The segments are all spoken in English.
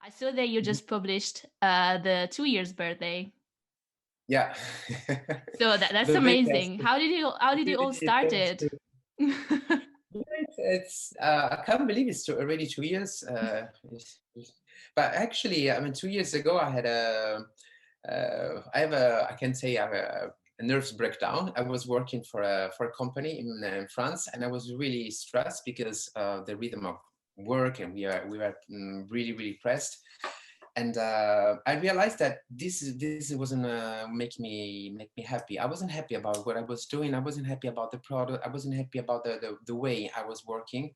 I saw that you just published the 2 years birthday. Yeah. So that's The biggest. amazing. How did you all Thanks. started? Yeah, I can't believe it's already 2 years. But actually, I mean, 2 years ago, I can say I have a nervous breakdown. I was working for a company in France, and I was really stressed because the rhythm of work, and we were really really pressed. And I realized that this wasn't make me happy. I wasn't happy about what I was doing. I wasn't happy about the product. I wasn't happy about the way I was working.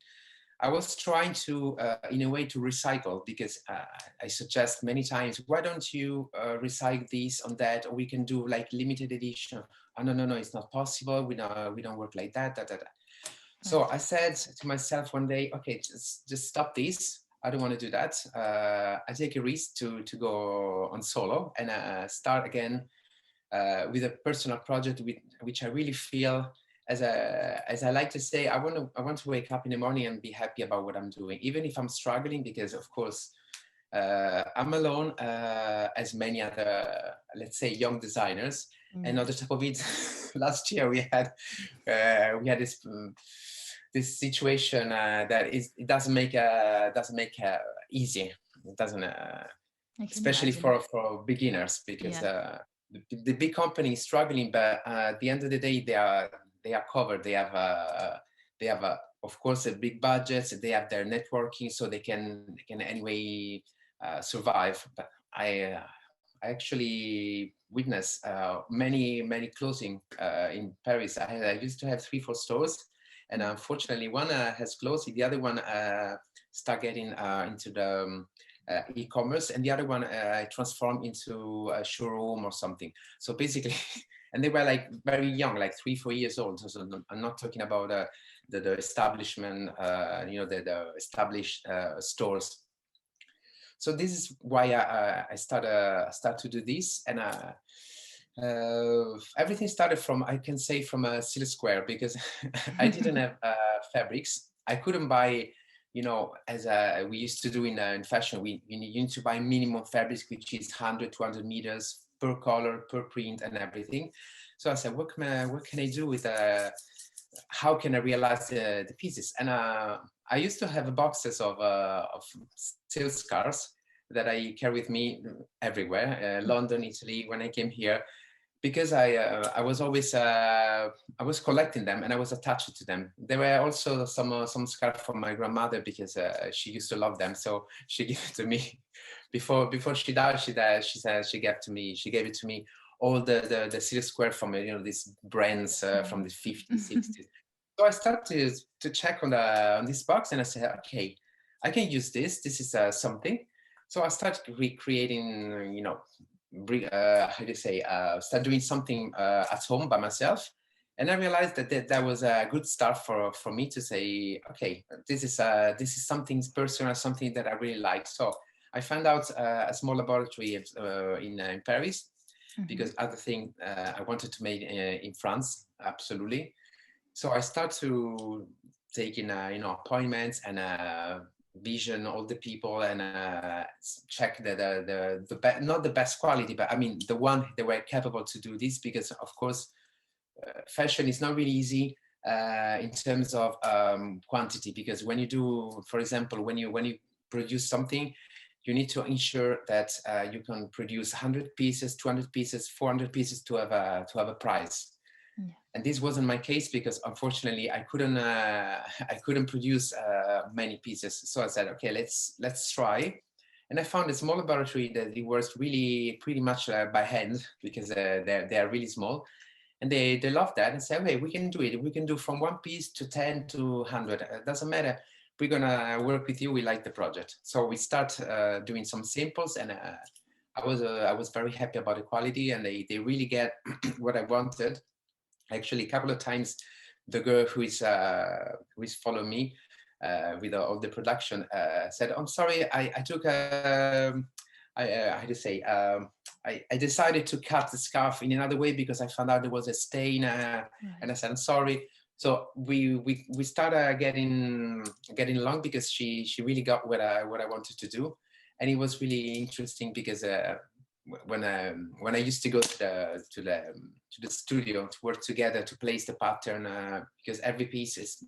I was trying to, in a way, to recycle, because I suggest many times, why don't you recycle this on that, or we can do like limited edition. Oh, no, no, no, it's not possible. We don't work like that. So I said to myself one day, okay, just stop this. I don't want to do that. I take a risk to go on solo and start again with a personal project which I really feel, as I like to say, I want to wake up in the morning and be happy about what I'm doing, even if I'm struggling, because of course I'm alone, as many other, let's say, young designers. And on the top of it, last year we had this situation it doesn't make easy. It doesn't, especially for beginners, because the big company is struggling, but at the end of the day, they are covered. They have of course a big budget. They have their networking, so they can anyway survive. But I actually witnessed many closing in Paris. I used to have 3-4 stores, and unfortunately one has closed. The other one start getting into the e-commerce, and the other one transformed into a showroom or something. So basically, and they were like very young, like 3-4 years old. So I'm not talking about the establishment, the established stores. So this is why I start to do this, and everything started from, I can say, from a silk square, because I didn't have fabrics. I couldn't buy, as we used to do in fashion. You need to buy minimum fabrics, which is 100-200 meters per color, per print, and everything. So I said, what can I do with how can I realize the pieces? And I used to have boxes of silk scarves that I carry with me everywhere, London, Italy, when I came here, because I was always I was collecting them, and I was attached to them. There were also some scarves from my grandmother, because she used to love them, so she gave it to me. Before she died, she said she gave it to me, all the silk square from these brands from the 50s, 60s. So I started to check on this box, and I said, okay, I can use this. This is something. So I started recreating, how do you say, start doing something at home by myself. And I realized that was a good start for me to say, okay, this is something personal, something that I really like. So I found out a small laboratory in Paris, because other thing I wanted to make in France, absolutely. So I start to take in appointments and vision all the people, and check not the best quality, but I mean the one they were capable to do this, because of course fashion is not really easy in terms of quantity, because when you do, for example, when you produce something, you need to ensure that you can produce 100 pieces, 200 pieces, 400 pieces to have a price. And this wasn't my case, because unfortunately I couldn't produce many pieces. So I said, okay, let's try. And I found a small laboratory that it works really pretty much by hand, because they're really small, and they love that, and say, okay, we can do it. We can do from 1 piece to 10 to 100. It doesn't matter. We're gonna work with you. We like the project. So we start doing some samples, and I was very happy about the quality, and they really get what I wanted. Actually, a couple of times, the girl who is following me with all the production said, "I'm sorry, I took how to say, I decided to cut the scarf in another way, because I found out there was a stain, and I said, I'm sorry." So we started getting along, because she really got what I wanted to do. And it was really interesting because when I used to go to the studio to work together to place the pattern, because every piece is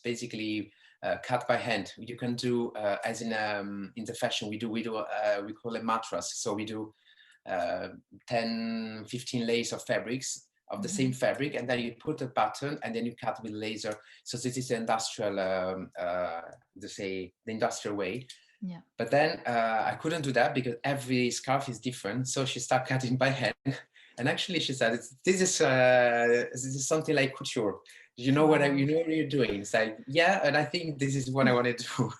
basically cut by hand. You can do as in the fashion we call it mattress. So we do 10, 15 layers of fabrics of the same fabric, and then you put a pattern and then you cut with laser. So this is the industrial, the industrial way. Yeah. But then I couldn't do that because every scarf is different. So she started cutting by hand. And actually she said, this is something like couture. You know what you're doing? It's like, yeah, and I think this is what I want to do.